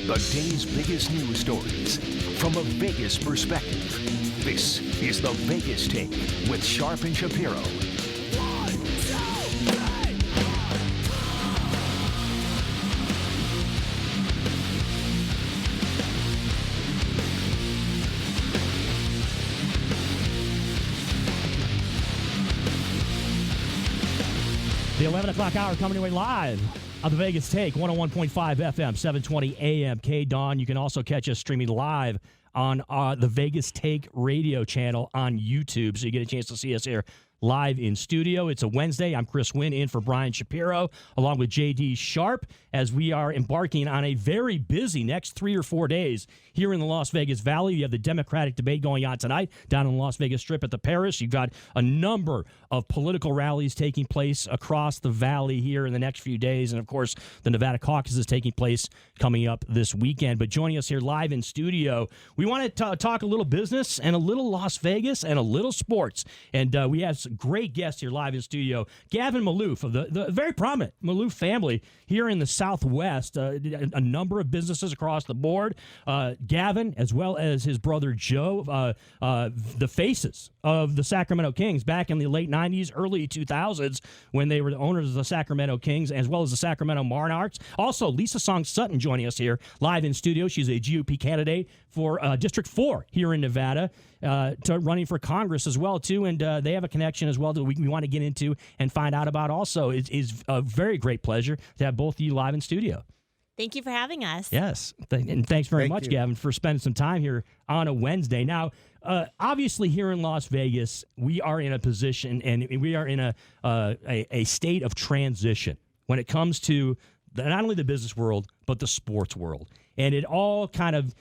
The day's biggest news stories from a Vegas perspective. This is the Vegas Take with Sharp and Shapiro. The 11 o'clock hour coming your way live on the Vegas Take, 101.5 FM, 720 AM, K-Dawn. You can also catch us streaming live on the Vegas Take radio channel on YouTube, so you get a chance to see us here live in studio. It's a Wednesday. I'm Chris Wynn in for Brian Shapiro, along with J.D. Sharp, as we are embarking on a very busy next 3 or 4 days here in the Las Vegas Valley. You have the Democratic debate going on tonight down on the Las Vegas Strip at the Paris. You've got a number of political rallies taking place across the valley here in the next few days. And, of course, the Nevada caucus is taking place coming up this weekend. But joining us here live in studio, we want to talk a little business and a little Las Vegas and a little sports. And we have some great guests here live in studio. Gavin Maloof of the very prominent Maloof family here in the Southwest, a number of businesses across the board. Gavin, as well as his brother Joe, the faces of the Sacramento Kings back in the late 90s, early 2000s, when they were the owners of the Sacramento Kings, as well as the Sacramento Monarchs. Also, Lisa Sutton joining us here live in studio. She's a GOP candidate for District 4 here in Nevada, running for Congress as well, too. And they have a connection as well that we want to get into and find out about also. It's a very great pleasure to have both of you live in studio. Thank you for having us. Yes. And thanks very much, Gavin, for spending some time here on a Wednesday. Now, obviously here in Las Vegas, we are in a position and we are in a state of transition when it comes to not only the business world, but the sports world. And it all kind of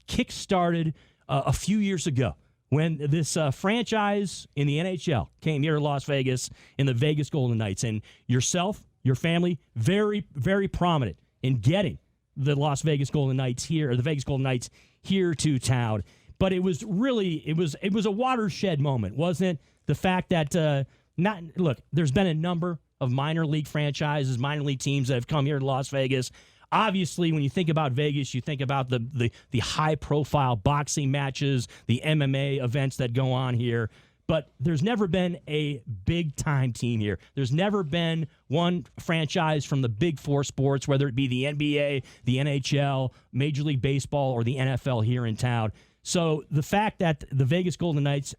kick-started a few years ago when this franchise in the NHL came here to Las Vegas in the Vegas Golden Knights. And yourself, your family, very, very prominent in getting the Las Vegas Golden Knights here, or the Vegas Golden Knights here to town. But it was really, it was a watershed moment, wasn't it? The fact that, there's been a number of minor league franchises, minor league teams that have come here to Las Vegas. Obviously, when you think about Vegas, you think about the high-profile boxing matches, the MMA events that go on here. But there's never been a big-time team here. There's never been one franchise from the big four sports, whether it be the NBA, the NHL, Major League Baseball, or the NFL here in town. So the fact that the Vegas Golden Knights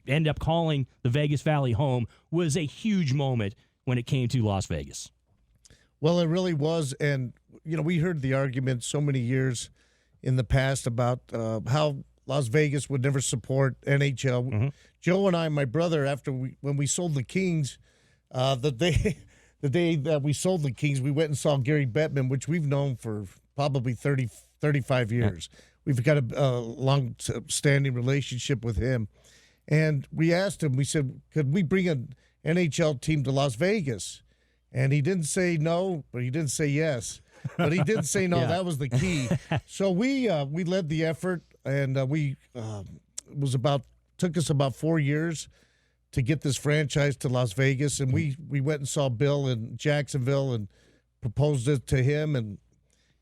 end up calling the Vegas Valley home was a huge moment when it came to Las Vegas. Well, it really was. And, we heard the argument so many years in the past about how Las Vegas would never support NHL. Mm-hmm. Joe and I, my brother, when we sold the Kings, the day that we sold the Kings, we went and saw Gary Bettman, which we've known for probably 30, 35 years. Yeah. We've got a long-standing relationship with him. And we asked him, we said, could we bring an NHL team to Las Vegas? And he didn't say no, but he didn't say yes. But he did say no. Yeah. That was the key. So we led the effort, and took us about 4 years to get this franchise to Las Vegas. And we went and saw Bill in Jacksonville and proposed it to him, and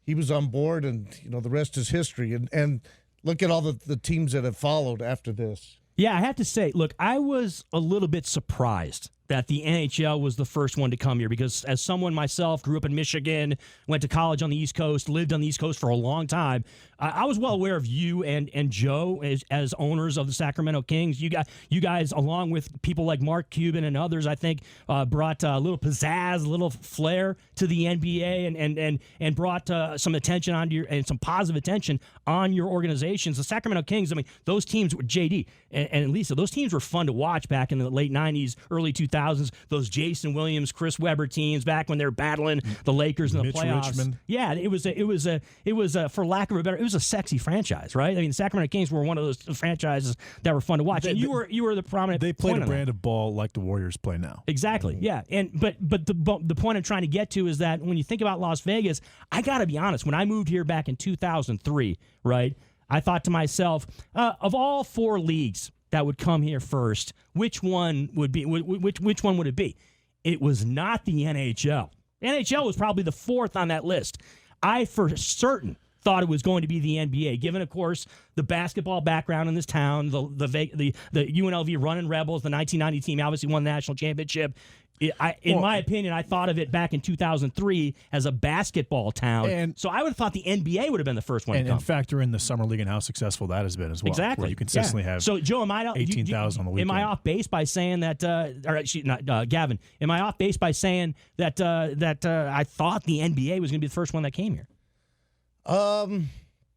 he was on board. And the rest is history. And look at all the teams that have followed after this. Yeah, I have to say, look, I was a little bit surprised that the NHL was the first one to come here, because as someone myself, grew up in Michigan, went to college on the East Coast, lived on the East Coast for a long time, I was well aware of you and Joe as owners of the Sacramento Kings. You guys, along with people like Mark Cuban and others, I think, brought a little pizzazz, a little flair to the NBA and brought some attention on and some positive attention on your organizations. The Sacramento Kings, I mean, those teams, JD and Lisa, those teams were fun to watch back in the late 90s, early 2000s. Those Jason Williams, Chris Webber teams back when they were battling the Lakers in the playoffs. Richmond. Yeah, it was for lack of a better, it was a sexy franchise, right? I mean, the Sacramento Kings were one of those franchises that were fun to watch. And you were the prominent. They played a brand of ball like the Warriors play now. Exactly. Yeah. But the point I'm trying to get to is that when you think about Las Vegas, I got to be honest. When I moved here back in 2003, right, I thought to myself, of all four leagues that would come here first, which one would be? Which one would it be? It was not the NHL. NHL was probably the fourth on that list. I for certain thought it was going to be the NBA, given, of course, the basketball background in this town, the UNLV Running Rebels, the 1990 team obviously won the national championship. In my opinion, I thought of it back in 2003 as a basketball town. And so I would have thought the NBA would have been the first one to come. And factor in the summer league and how successful that has been as well. Exactly. Where you consistently have so, Joe, am I 18,000 on the weekend. Am I off base by saying that, or actually, not, Gavin, am I off base by saying that I thought the NBA was going to be the first one that came here?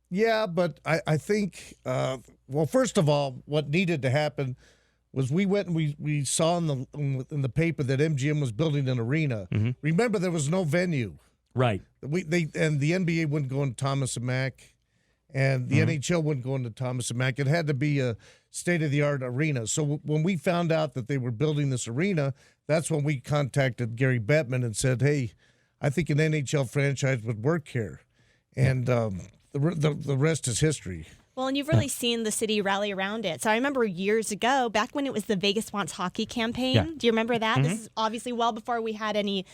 Yeah, but I think, well, first of all, what needed to happen was we went and we saw in the paper that MGM was building an arena. Mm-hmm. Remember, there was no venue. Right. And the NBA wouldn't go into Thomas and Mack, and the NHL wouldn't go into Thomas and Mack. It had to be a state-of-the-art arena. So when we found out that they were building this arena, that's when we contacted Gary Bettman and said, hey, I think an NHL franchise would work here. And the rest is history. Well, and you've really seen the city rally around it. So I remember years ago, back when it was the Vegas Wants Hockey campaign. Yeah. Do you remember that? Mm-hmm. This is obviously well before we had any,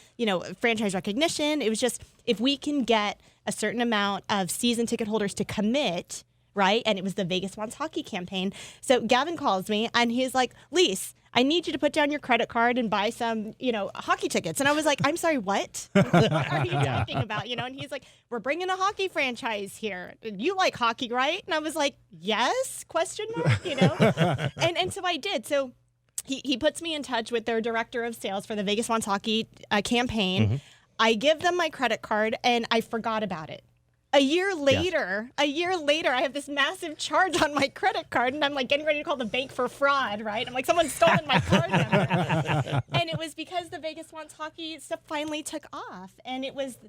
franchise recognition. It was just, if we can get a certain amount of season ticket holders to commit, right? And it was the Vegas Wants Hockey campaign. So Gavin calls me and he's like, Lise, I need you to put down your credit card and buy some, hockey tickets. And I was like, I'm sorry, what? What are you talking about? And he's like, we're bringing a hockey franchise here. You like hockey, right? And I was like, yes, ? And so I did. So he puts me in touch with their director of sales for the Vegas Wants Hockey campaign. Mm-hmm. I give them my credit card and I forgot about it. A year later, I have this massive charge on my credit card, and I'm like getting ready to call the bank for fraud, right? I'm like, someone's stolen my card number. And it was because the Vegas Wants Hockey stuff finally took off. And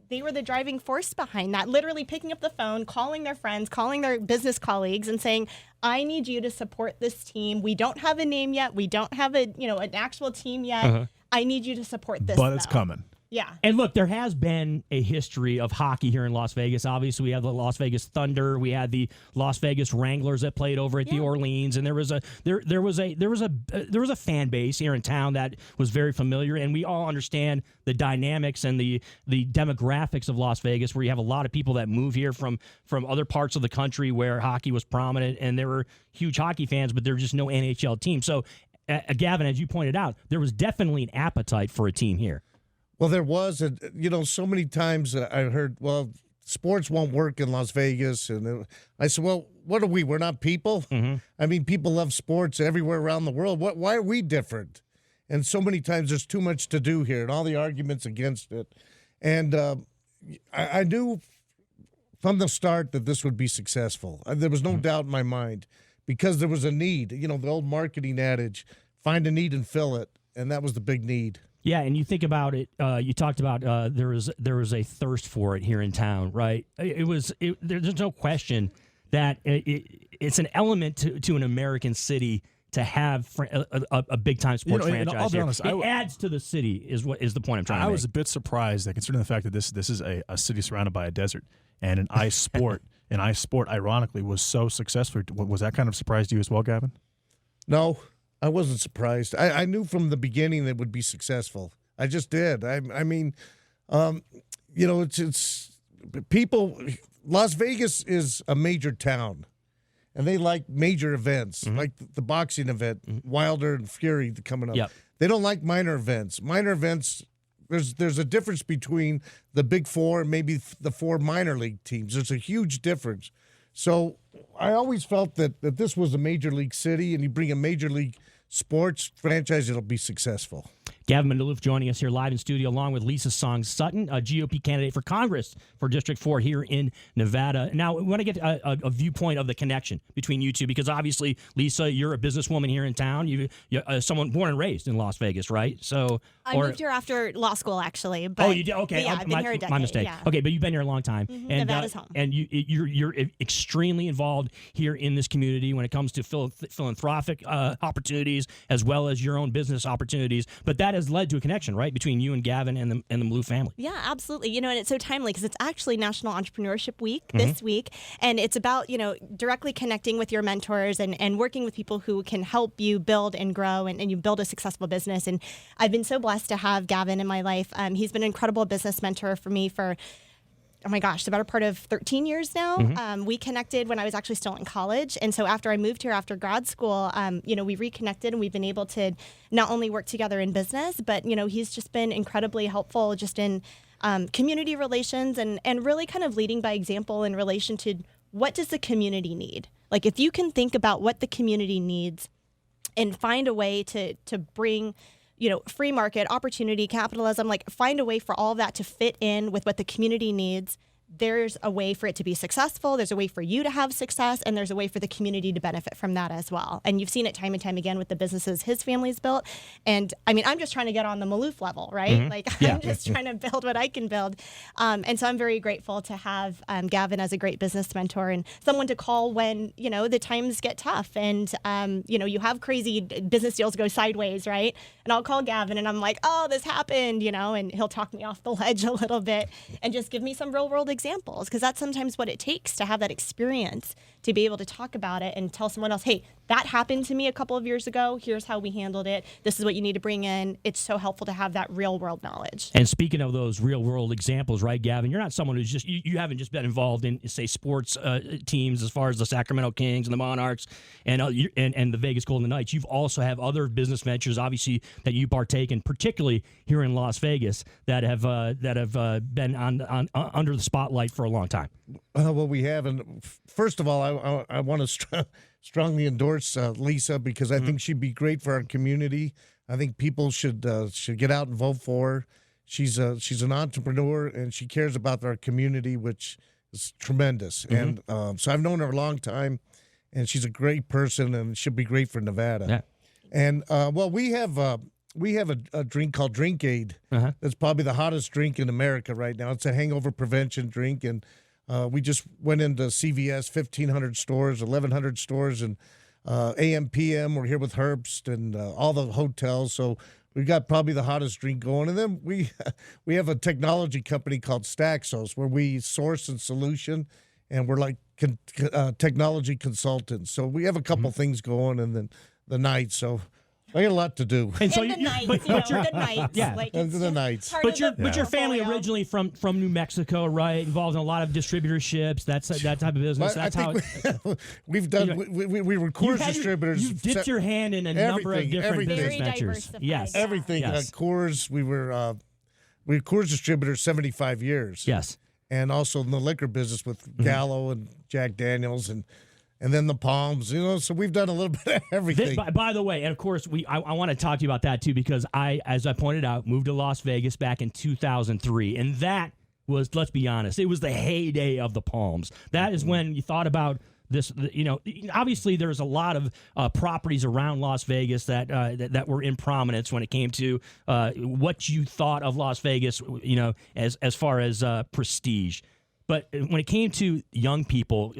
they were the driving force behind that, literally picking up the phone, calling their friends, calling their business colleagues and saying, I need you to support this team. We don't have a name yet. We don't have an actual team yet. Uh-huh. I need you to support this. But it's coming. Yeah. And look, there has been a history of hockey here in Las Vegas. Obviously, we have the Las Vegas Thunder. We had the Las Vegas Wranglers that played over at the Orleans, and there was a fan base here in town that was very familiar. And we all understand the dynamics and the demographics of Las Vegas, where you have a lot of people that move here from other parts of the country where hockey was prominent, and there were huge hockey fans, but there was just no NHL team. So, Gavin, as you pointed out, there was definitely an appetite for a team here. Well, there was, so many times I heard, well, sports won't work in Las Vegas. And I said, well, what are we? We're not people? Mm-hmm. I mean, people love sports everywhere around the world. Why are we different? And so many times there's too much to do here and all the arguments against it. And I knew from the start that this would be successful. There was no doubt in my mind because there was a need. The old marketing adage, find a need and fill it. And that was the big need. Yeah, and you think about it. You talked about there was a thirst for it here in town, right? There's no question that it's an element to an American city to have a big time sports franchise. I'll be honest, it adds to the city is the point I'm trying to make. I was a bit surprised that considering the fact that this is a city surrounded by a desert and an ice sport, ironically was so successful. Was that kind of surprise to you as well, Gavin? No. I wasn't surprised. I knew from the beginning that it would be successful. I just did. I mean, it's people. Las Vegas is a major town, and they like major events, like the boxing event, Wilder and Fury coming up. Yep. They don't like minor events. Minor events. There's a difference between the big four and maybe the four minor league teams. There's a huge difference. So I always felt that this was a major league city, and you bring a major league sports franchise, it'll be successful. Gavin Maloof joining us here live in studio, along with Lisa Song Sutton, a GOP candidate for Congress for District 4 here in Nevada. Now, we want to get a viewpoint of the connection between you two, because obviously, Lisa, you're a businesswoman here in town. You're someone born and raised in Las Vegas, right? So I moved here after law school, actually. But, you did? Okay. Yeah, I've been here a decade. My mistake. Yeah. Okay, but you've been here a long time. And Nevada's home. And you're extremely involved here in this community when it comes to philanthropic opportunities as well as your own business opportunities. But that has led to a connection, right, between you and Gavin and the Maloof family. Yeah, absolutely. And it's so timely because it's actually National Entrepreneurship Week this week. And it's about, directly connecting with your mentors and working with people who can help you build and grow and you build a successful business. And I've been so blessed to have Gavin in my life. He's been an incredible business mentor for me for oh my gosh, the better part of 13 years now. We connected when I was actually still in college. And so after I moved here after grad school, we reconnected and we've been able to not only work together in business, but, he's just been incredibly helpful just in community relations and really kind of leading by example in relation to what does the community need? Like if you can think about what the community needs and find a way to bring free market, opportunity, capitalism, like find a way for all of that to fit in with what the community needs. There's a way for it to be successful. There's a way for you to have success, and there's a way for the community to benefit from that as well. And you've seen it time and time again with the businesses his family's built. And I mean, I'm just trying to get on the Maloof level, right? Like I'm just trying to build what I can build. And so I'm very grateful to have Gavin as a great business mentor and someone to call when, the times get tough and, you have crazy business deals go sideways, right? And I'll call Gavin and I'm like, oh, this happened, and he'll talk me off the ledge a little bit and just give me some real world examples, because that's sometimes what it takes to have that experience to be able to talk about it and tell someone else, hey, that happened to me a couple of years ago. Here's how we handled it. This is what you need to bring in. It's so helpful to have that real world knowledge. And speaking of those real world examples, right, Gavin, you're not someone who's just, you haven't just been involved in, say, sports teams as far as the Sacramento Kings and the Monarchs and the Vegas Golden Knights. You've also have other business ventures, obviously, that you partake in, particularly here in Las Vegas, that have been on under the spotlight for a long time. Well, we have, and first of all, I want to strongly endorse Lisa, because I think she'd be great for our community. I think people should get out and vote for her. She's an entrepreneur and she cares about our community, which is tremendous. And so I've known her a long time, and she's a great person, and she'll be great for Nevada. Yeah. And we have a drink called Drink Aid. That's probably the hottest drink in America right now. It's a hangover prevention drink, and we just went into CVS, 1,500 stores, 1,100 stores, and AM, PM. We're here with Herbst and all the hotels. So we've got probably the hottest drink going. And then we have a technology company called Staxos, where we source and solution, and we're like technology consultants. So we have a couple things going, and then the night. So I got a lot to do. And so the nights, the nights. Yeah, like and the nights. But your family originally from New Mexico, right? Involved in a lot of distributorships. That's that type of business. That's how we've done. We were Coors distributors. You dipped your hand in a number of different business very ventures. Yes, everything. Yes. Coors. We were Coors distributors 75 years. Yes, and also in the liquor business with Gallo and Jack Daniels and then the Palms, so we've done a little bit of everything. By the way, and of course, I want to talk to you about that too, because as I pointed out, moved to Las Vegas back in 2003, and that was, let's be honest, it was the heyday of the Palms. That is when you thought about this. Obviously, there's a lot of properties around Las Vegas that were in prominence when it came to what you thought of Las Vegas, as far as prestige. But when it came to young people,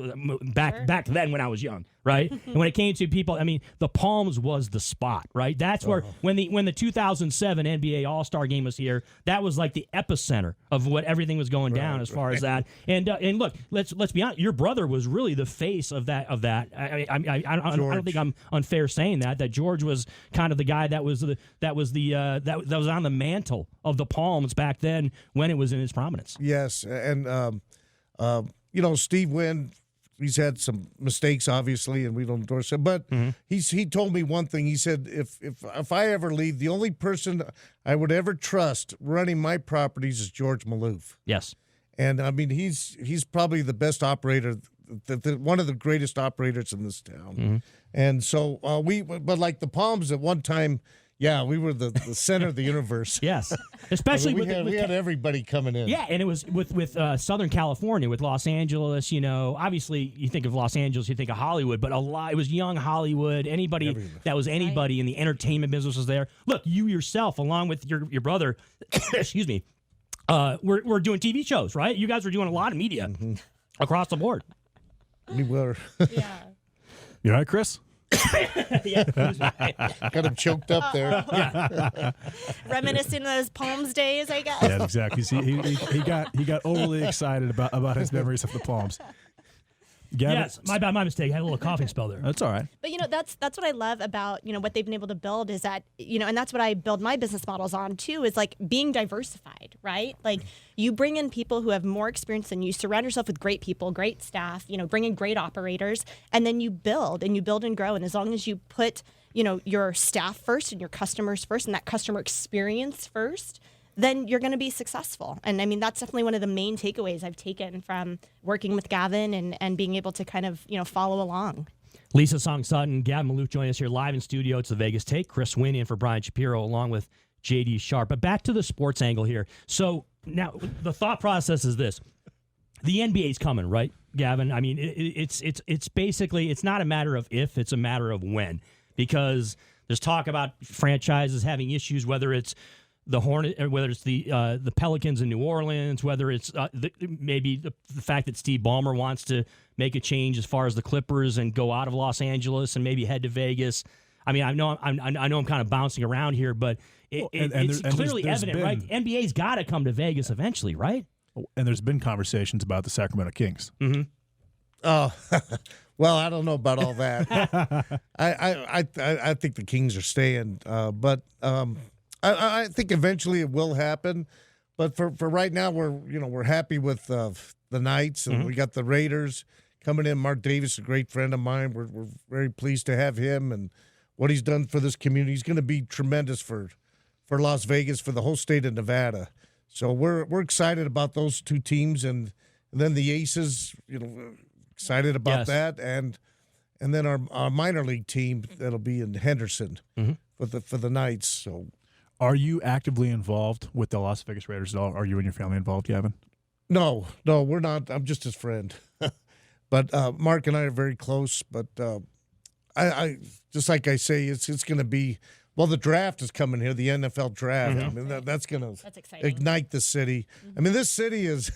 back then when I was young, right? And when it came to people, I mean, the Palms was the spot, right? That's where when the 2007 NBA All-Star Game was here, that was like the epicenter of what everything was going down as far as that. And look, let's be honest, your brother was really the face of that. I don't think I'm unfair saying that George was kind of the guy that was on the mantle of the Palms back then when it was in its prominence. Yes, and Steve Wynn, he's had some mistakes, obviously, and we don't endorse him. But he told me one thing. He said, if I ever leave, the only person I would ever trust running my properties is George Maloof. Yes, and I mean he's probably the best operator, one of the greatest operators in this town. And so but like the Palms at one time. Yeah, we were the center of the universe. Yes, especially we had everybody coming in. Yeah, and it was with Southern California, with Los Angeles. Obviously you think of Los Angeles, you think of Hollywood, but it was young Hollywood. Anybody that was anybody in the entertainment business was there. Look, you yourself, along with your brother, excuse me, we're doing TV shows, right? You guys were doing a lot of media across the board. We were. Yeah. You all right, Chris? Yeah, got him choked up there. Reminiscing of those Palms days, I guess. Yeah, exactly. See, he got overly excited about his memories of the Palms. Gavin, Yes, my bad, my mistake. I had a little coughing spell there. That's all right. But that's what I love about what they've been able to build is that and that's what I build my business models on too, is like being diversified, right? Like you bring in people who have more experience than you, surround yourself with great people, great staff, bring in great operators, and then you build and grow. And as long as you put your staff first and your customers first and that customer experience first, then you're going to be successful. And I mean, that's definitely one of the main takeaways I've taken from working with Gavin and being able to kind of, follow along. Lisa Song Sutton, Gavin Maloof joining us here live in studio. It's the Vegas Take. Chris Wynn in for Brian Shapiro along with JD Sharp. But back to the sports angle here. So now the thought process is this. The NBA's coming, right, Gavin? I mean, it's basically, it's not a matter of if, it's a matter of when. Because there's talk about franchises having issues, whether it's the Hornet, or whether it's the Pelicans in New Orleans, whether it's maybe the fact that Steve Ballmer wants to make a change as far as the Clippers and go out of Los Angeles and maybe head to Vegas. I mean, I know I'm kind of bouncing around here, but it's clearly evident, right? NBA's got to come to Vegas eventually, right? And there's been conversations about the Sacramento Kings. Mm-hmm. Oh, well, I don't know about all that. I think the Kings are staying, but I think eventually it will happen. But for right now, we're happy with the Knights, and we got the Raiders coming in. Mark Davis, a great friend of mine. We're very pleased to have him and what he's done for this community. He's going to be tremendous for Las Vegas, for the whole state of Nevada. So we're excited about those two teams, and then the Aces, excited about that, and then our minor league team that'll be in Henderson for the Knights. So, are you actively involved with the Las Vegas Raiders at all? Are you and your family involved, Gavin? No, we're not. I'm just his friend. But Mark and I are very close. But I just like I say, it's going to be. Well, the draft is coming here, the NFL draft. I mean, that's going to ignite the city. I mean, this city is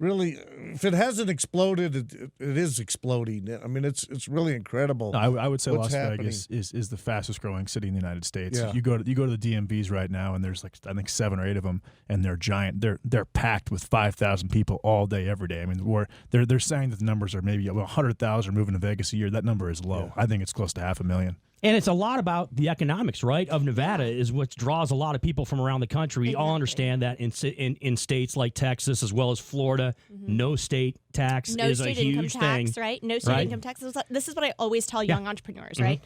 really, if it hasn't exploded, it is exploding. I mean, it's really incredible. I would say Las Vegas is the fastest growing city in the United States. Yeah. You go to the DMVs right now, and there's I think 7 or 8 of them, and they're giant. They're packed with 5,000 people all day, every day. I mean, they're saying that the numbers are maybe 100,000 moving to Vegas a year. That number is low. Yeah. I think it's close to 500,000. And it's a lot about the economics, right, of Nevada is what draws a lot of people from around the country. We all understand that in states like Texas as well as Florida, no state tax is a huge thing. Tax, right? No state income tax. This is what I always tell young entrepreneurs, right?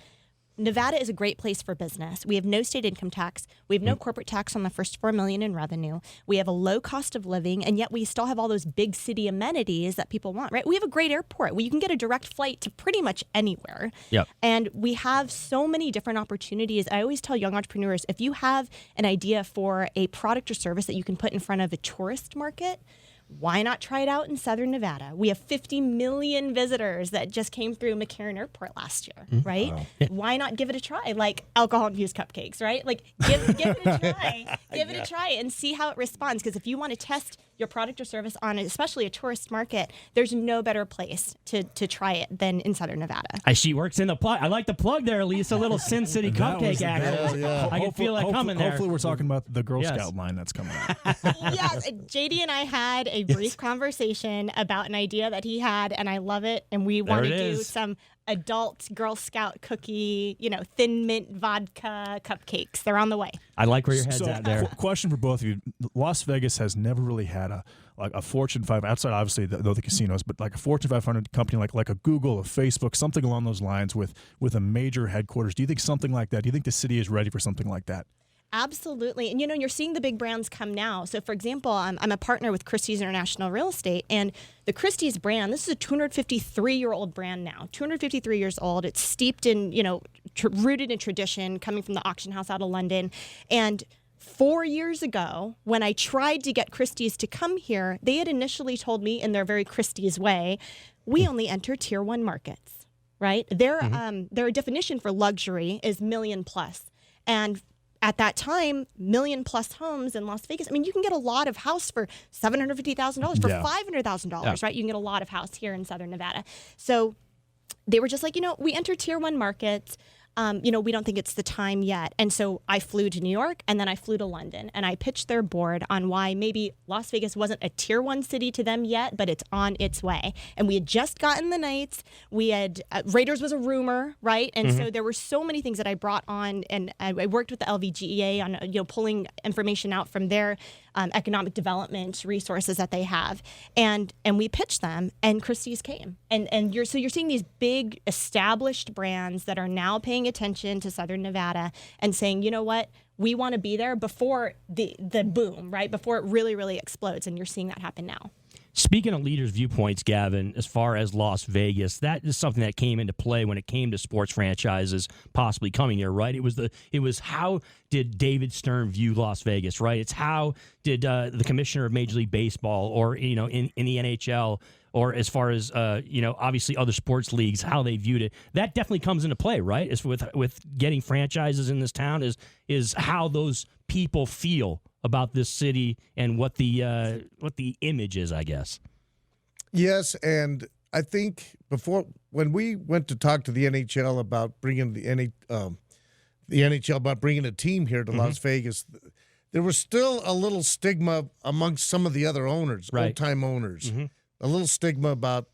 Nevada is a great place for business. We have no state income tax. We have no corporate tax on the first $4 million in revenue. We have a low cost of living, and yet we still have all those big city amenities that people want, right? We have a great airport where you can get a direct flight to pretty much anywhere. Yep. And we have so many different opportunities. I always tell young entrepreneurs, if you have an idea for a product or service that you can put in front of a tourist market, why not try it out in Southern Nevada? We have 50 million visitors that just came through McCarran Airport last year, right? Wow. Why not give it a try? Like alcohol-infused cupcakes, right? Like give it a try. Give it a try and see how it responds. Because if you want to test your product or service on especially a tourist market, there's no better place to try it than in Southern Nevada. She works in the plug. I like the plug there, Lisa. A little Sin City cupcake action. Yeah. I can feel that coming there. Hopefully we're talking about the Girl Scout line that's coming out. Yes, JD and I had a brief conversation about an idea that he had, and I love it. And we want to do some adult Girl Scout cookie, thin mint vodka cupcakes. They're on the way. I like where your head's at there. Question for both of you. Las Vegas has never really had a Fortune 500, outside obviously the casinos, but like a Fortune 500 company like a Google, a Facebook, something along those lines with a major headquarters. Do you think something like that? Do you think the city is ready for something like that? Absolutely. And, you're seeing the big brands come now. So, for example, I'm a partner with Christie's International Real Estate. And the Christie's brand, this is a 253-year-old brand now, 253 years old. It's steeped in, rooted in tradition, coming from the auction house out of London. And 4 years ago, when I tried to get Christie's to come here, they had initially told me in their very Christie's way, we only enter tier 1 markets, right? Their definition for luxury is million plus. And at that time, million plus homes in Las Vegas. I mean, you can get a lot of house for $750,000, for $500,000, right? You can get a lot of house here in Southern Nevada. So they were just like, we enter tier 1 markets. we don't think it's the time yet. And so I flew to New York and then I flew to London and I pitched their board on why maybe Las Vegas wasn't a tier 1 city to them yet, but it's on its way. And we had just gotten the Knights. We had Raiders was a rumor, right? And so there were so many things that I brought on, and I worked with the LVGEA on pulling information out from their economic development resources that they have, and we pitched them, and Christie's came, and you're seeing these big established brands that are now paying attention to Southern Nevada and saying, you know what, we want to be there before the boom, right? Before it really, really explodes, and you're seeing that happen now. Speaking of leaders' viewpoints, Gavin, as far as Las Vegas, that is something that came into play when it came to sports franchises possibly coming here, right? It was how did David Stern view Las Vegas, right? It's how did the commissioner of Major League Baseball, or in the NHL, or as far as obviously other sports leagues, how they viewed it. That definitely comes into play, right? It's with getting franchises in this town is how those people feel about this city and what the image is, I guess. Yes, and I think when we went to talk to the NHL about bringing the NHL about bringing a team here to Las Vegas, there was still a little stigma amongst some of the other owners, right. old-time owners. A little stigma about,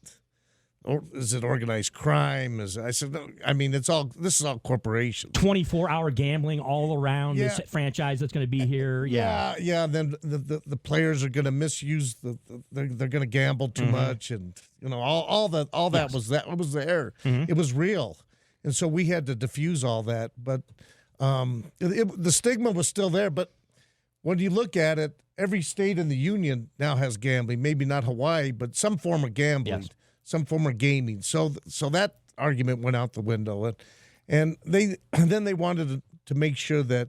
is it organized crime? I said, no, I mean, this is all corporations. 24-hour gambling all around this franchise that's going to be here. Yeah. Then the players are going to misuse they're going to gamble too much, and all that was there. It was real, and so we had to diffuse all that. But the stigma was still there. But when you look at it, every state in the union now has gambling. Maybe not Hawaii, but some form of gambling. Yes. Some form of gaming. So that argument went out the window, and they wanted to make sure that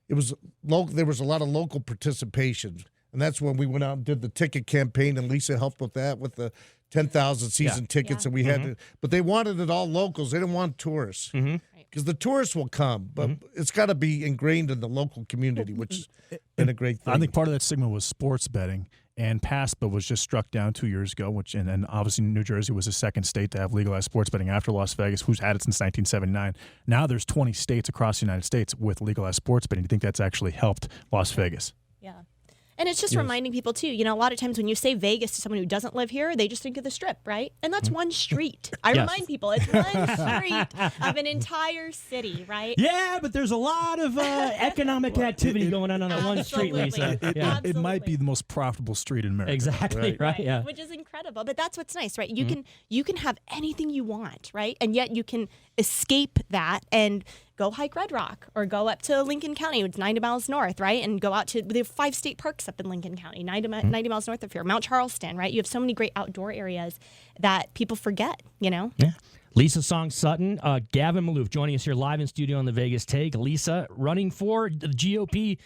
it was there was a lot of local participation, and that's when we went out and did the ticket campaign, and Lisa helped with that with the 10,000 season tickets, and we had to. But they wanted it all locals. They didn't want tourists because the tourists will come, but it's got to be ingrained in the local community, which has been a great thing. I think part of that stigma was sports betting. And PASPA was just struck down 2 years ago, and obviously New Jersey was the second state to have legalized sports betting after Las Vegas, who's had it since 1979. Now there's 20 states across the United States with legalized sports betting. Do you think that's actually helped Las Vegas? Yeah. And it's just reminding people, too, a lot of times when you say Vegas to someone who doesn't live here, they just think of the Strip, right? And that's one street. I remind people, it's one street of an entire city, right? Yeah, but there's a lot of economic activity going on that one street, Lisa. It might be the most profitable street in America. Exactly, right? Yeah. Which is incredible. But that's what's nice, right? You can have anything you want, right? And yet you can escape that and go hike Red Rock or go up to Lincoln County, it's 90 miles north, right? And go out to, they have 5 state parks up in Lincoln County, 90 miles north of here, Mount Charleston, right? You have so many great outdoor areas that people forget, Yeah. Lisa Song Sutton, Gavin Maloof joining us here live in studio on the Vegas Take. Lisa running for the GOP,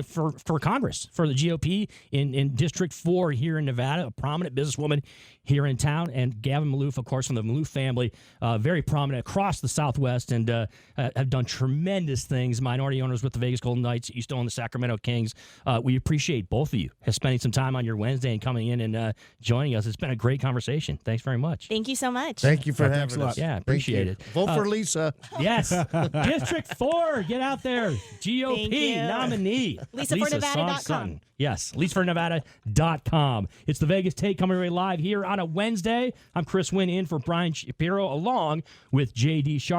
for Congress, for the GOP in District 4 here in Nevada, a prominent businesswoman here in town. And Gavin Maloof, of course, from the Maloof family, very prominent across the Southwest, and have done tremendous things. Minority owners with the Vegas Golden Knights, used to own the Sacramento Kings. We appreciate both of you spending some time on your Wednesday and coming in and joining us. It's been a great conversation. Thanks very much. Thank you so much. Thank you for having us. Yeah, appreciate it. Vote for Lisa. Yes. District 4, get out there. GOP nominee. LisaForNevada.com. Yes, LisaForNevada.com. It's the Vegas Take coming right live here on a Wednesday. I'm Chris Wynn in for Brian Shapiro along with J.D. Sharp.